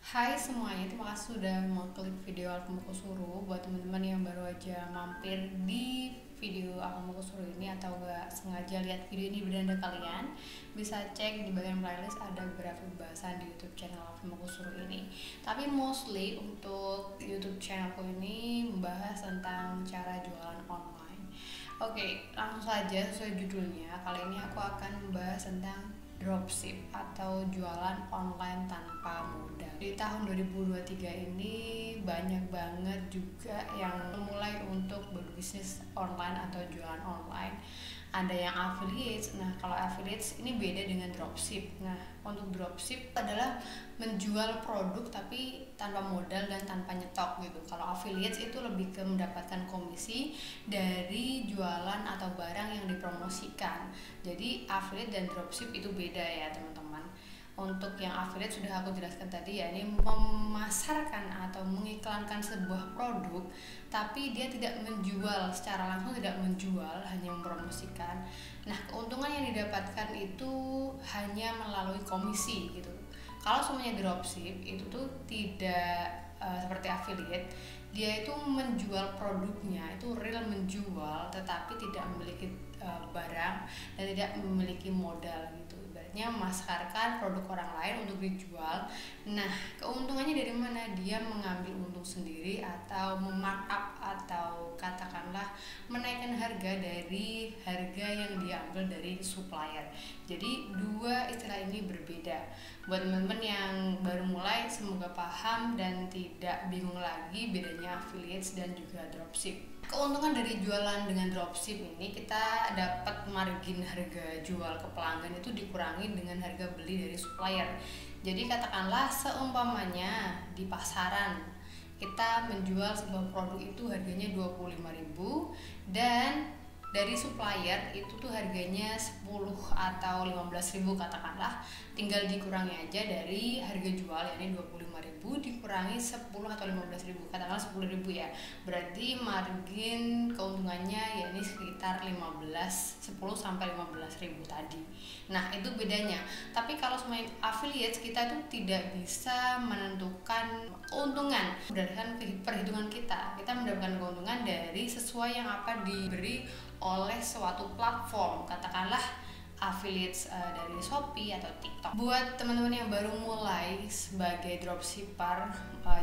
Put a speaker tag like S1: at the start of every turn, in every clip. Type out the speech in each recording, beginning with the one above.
S1: Hai semuanya, terima kasih sudah mengklik video Akumoku Suruh. Buat teman-teman yang baru aja mampir di video Akumoku Suruh ini atau gak sengaja lihat video ini beranda kalian, bisa cek di bagian playlist ada beberapa bahasan di YouTube channel Akumoku Suruh ini. Tapi mostly untuk YouTube channelku ini membahas tentang cara jualan online. Oke, langsung saja sesuai judulnya. Kali ini aku akan membahas tentang dropship atau jualan online tanpa modal. Di tahun 2023 ini banyak banget juga yang mulai untuk berbisnis online atau jualan online. Ada yang affiliates. Nah, kalau affiliates ini beda dengan dropship. Nah, untuk dropship adalah menjual produk tapi tanpa modal dan tanpa nyetok gitu. Kalau affiliates itu lebih ke mendapatkan komisi dari jualan atau barang yang dipromosikan. Jadi affiliate dan dropship itu beda ya teman-teman. Untuk yang affiliate sudah aku jelaskan tadi ya, ini memasarkan atau mengiklankan sebuah produk tapi dia tidak menjual secara langsung, tidak menjual, hanya mempromosikan. Nah, keuntungan yang didapatkan itu hanya melalui komisi gitu. Kalau semuanya dropship itu tuh tidak seperti affiliate, dia itu menjual produknya, itu real menjual tetapi tidak memiliki barang dan tidak memiliki modal gitu. Ibaratnya memasarkan produk orang lain untuk dijual. Nah, keuntungannya dari mana? Dia mengambil untung sendiri atau memarkup atau katakanlah menaikkan harga dari harga yang diambil dari supplier. Jadi dua istilah ini berbeda. Buat teman-teman yang baru mulai, semoga paham dan tidak bingung lagi bedanya affiliates dan juga dropship. Keuntungan dari jualan dengan dropship ini, kita dapat margin harga jual ke pelanggan itu dikurangi dengan harga beli dari supplier. Jadi katakanlah seumpamanya di pasaran kita menjual sebuah produk itu harganya 25.000 dan dari supplier itu tuh harganya 10 atau 15.000 katakanlah, tinggal dikurangi aja dari harga jual yakni 25.000 dikurangi 10 atau 15.000, katakanlah 10.000 ya, berarti margin keuntungannya yakni sekitar 10 sampai 15.000 tadi. Nah, itu bedanya. Tapi kalau semuanya affiliates, kita tuh tidak bisa menentukan keuntungan berdasarkan perhitungan kita mendapatkan keuntungan dari sesuai yang apa diberi oleh suatu platform, katakanlah affiliates dari Shopee atau TikTok. Buat teman-teman yang baru mulai sebagai dropshipper,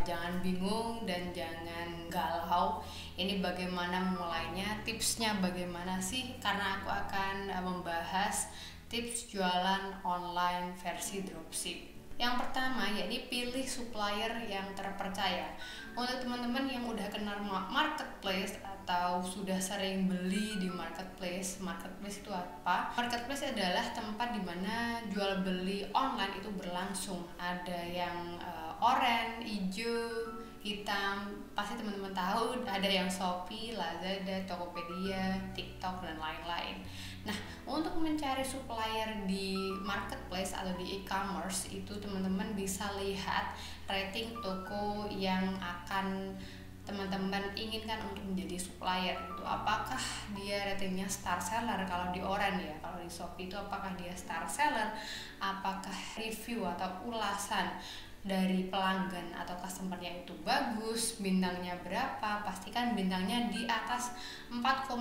S1: jangan bingung dan jangan galau. Ini bagaimana mulainya, tipsnya bagaimana sih? Karena aku akan membahas tips jualan online versi dropship. Yang pertama, yakni pilih supplier yang terpercaya. Untuk teman-teman yang udah kenal marketplace atau sudah sering beli di marketplace itu apa? Marketplace adalah tempat dimana jual beli online itu berlangsung. Ada yang oranye, hijau, hitam, pasti teman-teman tahu. Ada yang Shopee, Lazada, Tokopedia, TikTok dan lain-lain. Nah, untuk mencari supplier di marketplace atau di e-commerce itu teman-teman bisa lihat rating toko yang akan teman-teman inginkan untuk menjadi supplier gitu. Apakah dia ratingnya star seller kalau di oranye ya, kalau di Shopee itu apakah dia star seller, apakah review atau ulasan dari pelanggan atau customernya itu bagus, bintangnya berapa, pastikan bintangnya di atas 4,5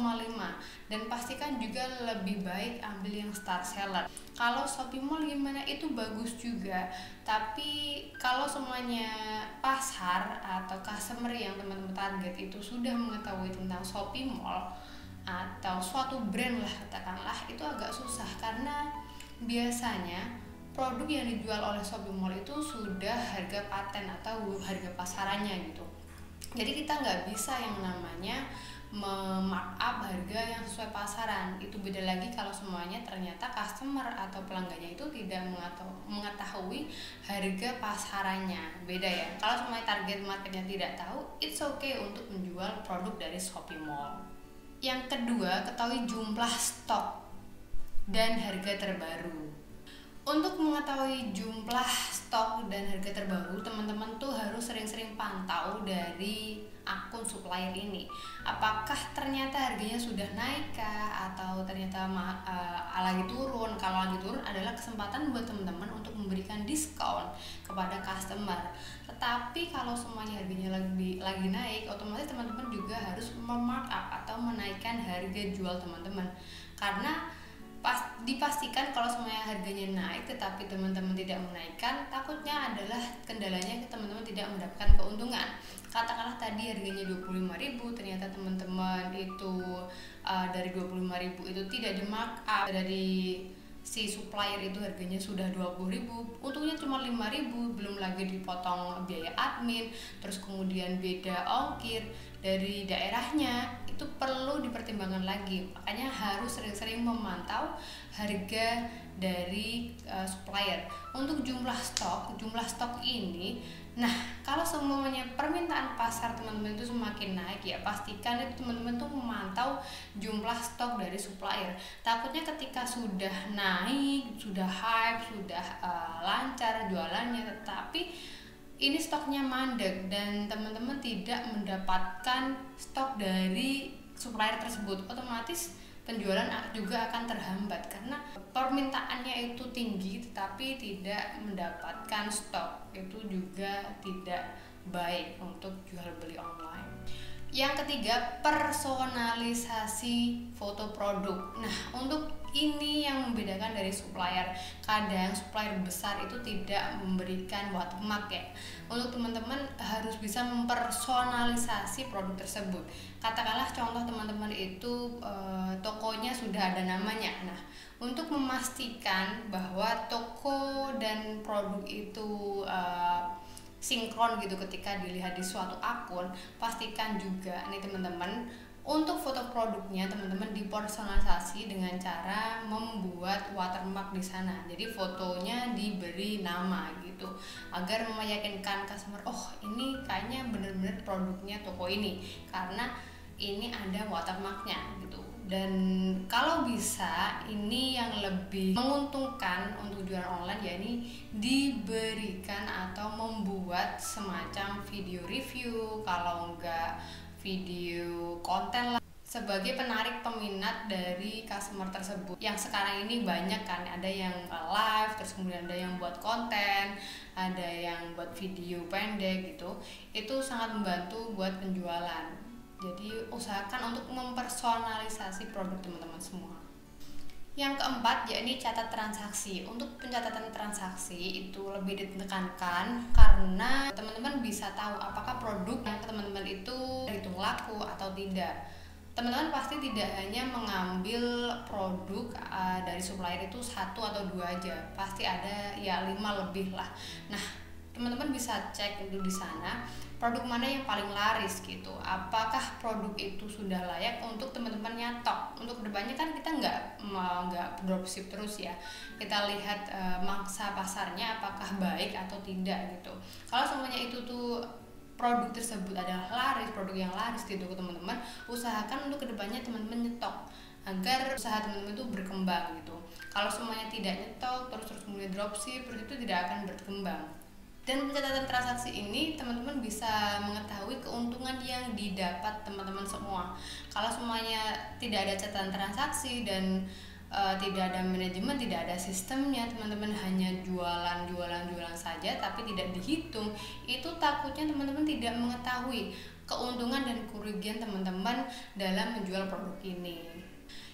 S1: dan pastikan juga lebih baik ambil yang star seller. Kalau Shopee Mall gimana? Itu bagus juga, tapi kalau semuanya pasar atau customer yang teman-teman target itu sudah mengetahui tentang Shopee Mall atau suatu brand lah katakanlah, itu agak susah karena biasanya produk yang dijual oleh Shopee Mall itu sudah harga paten atau harga pasarannya gitu. Jadi kita nggak bisa yang namanya memarkup harga yang sesuai pasaran. Itu beda lagi kalau semuanya ternyata customer atau pelanggannya itu tidak mengetahui harga pasarannya. Beda ya. Kalau semuanya target marketnya tidak tahu, it's okay untuk menjual produk dari Shopee Mall. Yang kedua, ketahui jumlah stok dan harga terbaru. Untuk mengetahui jumlah stok dan harga terbaru, teman-teman tuh harus sering-sering pantau dari akun supplier ini, apakah ternyata harganya sudah naik kah atau ternyata lagi turun. Kalau lagi turun adalah kesempatan buat teman-teman untuk memberikan diskon kepada customer. Tetapi kalau semuanya harganya lagi naik, otomatis teman-teman juga harus memarkup atau menaikkan harga jual teman-teman, karena dipastikan kalau semuanya harganya naik tetapi teman-teman tidak menaikkan, takutnya adalah kendalanya teman-teman tidak mendapatkan keuntungan. Katakanlah tadi harganya 25.000, ternyata teman-teman itu dari 25.000 itu tidak di markup, dari si supplier itu harganya sudah 20.000, untungnya cuma 5.000, belum lagi dipotong biaya admin, terus kemudian beda ongkir dari daerahnya. Itu perlu dipertimbangkan lagi, makanya harus sering-sering memantau harga dari supplier. Untuk jumlah stok ini, nah kalau semuanya permintaan pasar teman-teman itu semakin naik, ya pastikan itu teman-teman tuh memantau jumlah stok dari supplier. Takutnya ketika sudah naik, sudah hype, sudah lancar jualannya, tetapi ini stoknya mandek dan teman-teman tidak mendapatkan stok dari supplier tersebut, otomatis penjualan juga akan terhambat karena permintaannya itu tinggi tetapi tidak mendapatkan stok. Itu juga tidak baik untuk jual beli online. Yang ketiga, personalisasi foto produk. Nah, untuk ini yang membedakan dari supplier. Kadang supplier besar itu tidak memberikan watermark ya. Untuk teman-teman harus bisa mempersonalisasi produk tersebut. Katakanlah contoh teman-teman itu tokonya sudah ada namanya. Nah, untuk memastikan bahwa toko dan produk itu sinkron gitu ketika dilihat di suatu akun, pastikan juga nih teman-teman, untuk foto produknya teman-teman dipersonalisasi dengan cara membuat watermark di sana. Jadi fotonya diberi nama gitu, agar meyakinkan customer, oh ini kayaknya bener-bener produknya toko ini karena ini ada watermarknya gitu. Dan kalau bisa ini yang lebih menguntungkan untuk jualan online, yakni diberikan atau membuat semacam video review, kalau enggak video konten lah, sebagai penarik peminat dari customer tersebut. Yang sekarang ini banyak kan, ada yang live, terus kemudian ada yang buat konten, ada yang buat video pendek gitu. Itu sangat membantu buat penjualan. Jadi usahakan untuk mempersonalisasi produk teman-teman semua. Yang keempat, yakni catat transaksi. Untuk pencatatan transaksi itu lebih ditekankan karena teman-teman bisa tahu apakah produk yang teman-teman itu hitung laku atau tidak. Teman-teman pasti tidak hanya mengambil produk dari supplier itu 1 atau 2 aja, pasti ada ya 5 lebih lah. Nah, teman-teman bisa cek dulu di sana produk mana yang paling laris gitu, apakah produk itu sudah layak untuk teman-teman nyatok. Untuk kedepannya kan kita nggak dropship terus ya, kita lihat mangsa pasarnya apakah baik atau tidak gitu. Kalau semuanya itu tuh produk tersebut adalah laris, produk yang laris gitu teman-teman, usahakan untuk kedepannya teman-teman nyetok agar usaha teman-teman itu berkembang gitu. Kalau semuanya tidak nyetok terus kemudian dropship, terus itu tidak akan berkembang. Dan pencatatan transaksi ini teman-teman bisa mengetahui keuntungan yang didapat teman-teman semua. Kalau semuanya tidak ada catatan transaksi dan tidak ada manajemen, tidak ada sistemnya, teman-teman hanya jualan saja tapi tidak dihitung, itu takutnya teman-teman tidak mengetahui keuntungan dan kerugian teman-teman dalam menjual produk ini.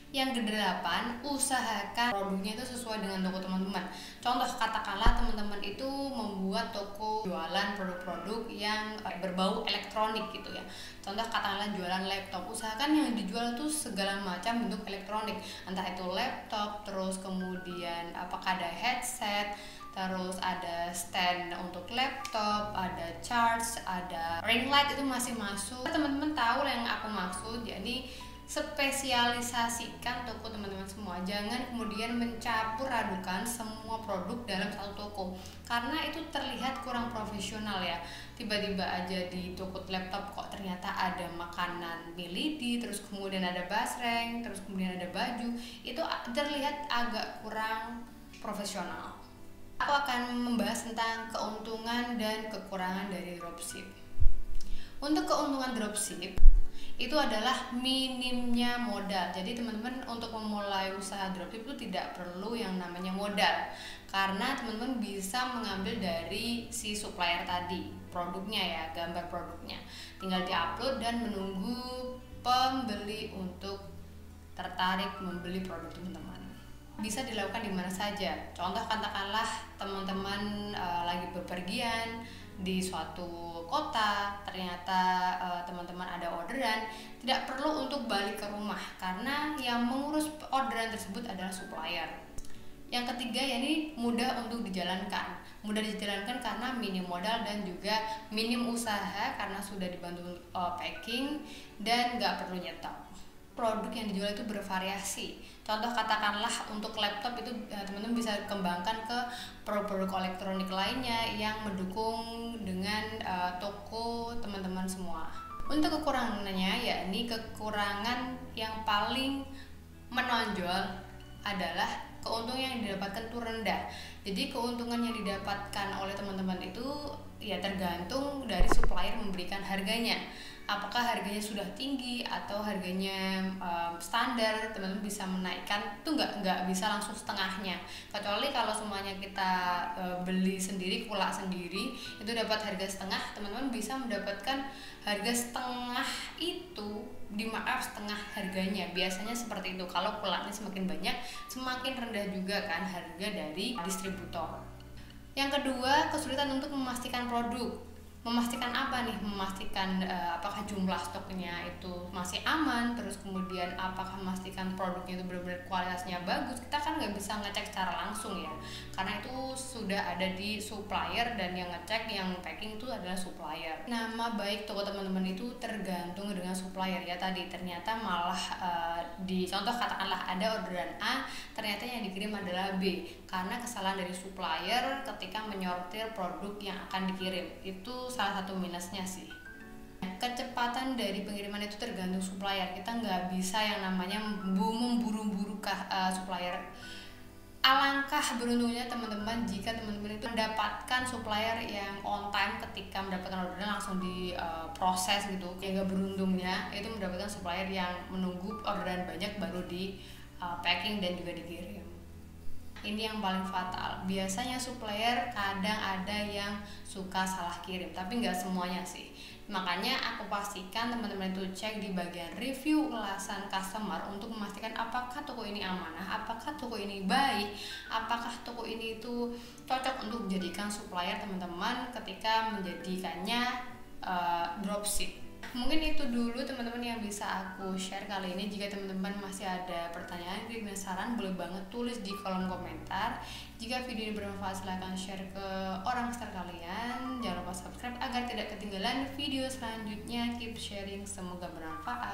S1: Yang kedelapan, usahakan produknya itu sesuai dengan toko teman-teman. Contoh, katakanlah teman-teman itu membuat toko jualan produk-produk yang berbau elektronik gitu ya. Contoh, katakanlah jualan laptop, usahakan yang dijual itu segala macam bentuk elektronik, entah itu laptop, terus kemudian apakah ada headset, terus ada stand untuk laptop, ada charge, ada ring light, itu masih masuk. Teman-teman tahu yang aku maksud, jadi spesialisasikan toko teman-teman semua. Jangan kemudian mencampur adukan semua produk dalam satu toko, karena itu terlihat kurang profesional ya. Tiba-tiba aja di toko laptop kok ternyata ada makanan milidi, terus kemudian ada basreng, terus kemudian ada baju. Itu terlihat agak kurang profesional. Aku akan membahas tentang keuntungan dan kekurangan dari dropship. Untuk keuntungan dropship itu adalah minimnya modal. Jadi teman-teman untuk memulai usaha dropship itu tidak perlu yang namanya modal, karena teman-teman bisa mengambil dari si supplier tadi produknya ya, gambar produknya, tinggal diupload dan menunggu pembeli untuk tertarik membeli produk teman-teman. Bisa dilakukan di mana saja. Contoh katakanlah teman-teman lagi bepergian di suatu kota, ternyata teman-teman ada orderan, tidak perlu untuk balik ke rumah karena yang mengurus orderan tersebut adalah supplier. Yang ketiga, yakni mudah untuk dijalankan. Mudah dijalankan karena minim modal dan juga minim usaha karena sudah dibantu packing dan nggak perlu nyetok. Produk yang dijual itu bervariasi. Contoh katakanlah untuk laptop itu teman-teman bisa kembangkan ke produk-produk elektronik lainnya yang mendukung dengan toko teman-teman semua. Untuk kekurangannya, yakni kekurangan yang paling menonjol adalah keuntungan yang didapatkan itu rendah. Jadi keuntungan yang didapatkan oleh teman-teman itu ya tergantung dari supplier memberikan harganya. Apakah harganya sudah tinggi atau harganya standar, teman-teman bisa menaikkan itu nggak bisa langsung setengahnya, kecuali kalau semuanya kita beli sendiri, kulak sendiri, itu dapat harga setengah, teman-teman bisa mendapatkan harga setengah itu setengah harganya. Biasanya seperti itu. Kalau kulaknya semakin banyak, semakin rendah juga kan harga dari distributor. Yang kedua, kesulitan untuk memastikan produk. Memastikan apa nih? Memastikan apakah jumlah stoknya itu masih aman, terus kemudian apakah memastikan produknya itu benar-benar kualitasnya bagus. Kita kan nggak bisa ngecek secara langsung ya, karena itu sudah ada di supplier dan yang ngecek, yang packing itu adalah supplier. Nama baik toko teman-teman itu tergantung dengan supplier ya tadi. Ternyata malah di contoh katakanlah ada orderan A, ternyata yang dikirim adalah B karena kesalahan dari supplier ketika menyortir produk yang akan dikirim. Itu salah satu minusnya sih. Kecepatan dari pengiriman itu tergantung supplier. Kita nggak bisa yang namanya memburu-buru supplier. Alangkah beruntungnya teman-teman jika teman-teman itu mendapatkan supplier yang on time ketika mendapatkan orderan langsung diproses gitu. Yang nggak beruntungnya itu mendapatkan supplier yang menunggu orderan banyak baru di packing dan juga dikirim. Ini yang paling fatal. Biasanya supplier kadang ada yang suka salah kirim, tapi nggak semuanya sih. Makanya aku pastikan teman-teman itu cek di bagian review ulasan customer untuk memastikan apakah toko ini amanah, apakah toko ini baik, apakah toko ini itu cocok untuk dijadikan supplier teman-teman ketika menjadikannya dropship. Mungkin itu dulu teman-teman yang bisa aku share kali ini. Jika teman-teman masih ada pertanyaan, kritik dan saran, boleh banget tulis di kolom komentar. Jika video ini bermanfaat, silahkan share ke orang sekitar kalian. Jangan lupa subscribe agar tidak ketinggalan video selanjutnya. Keep sharing, semoga bermanfaat.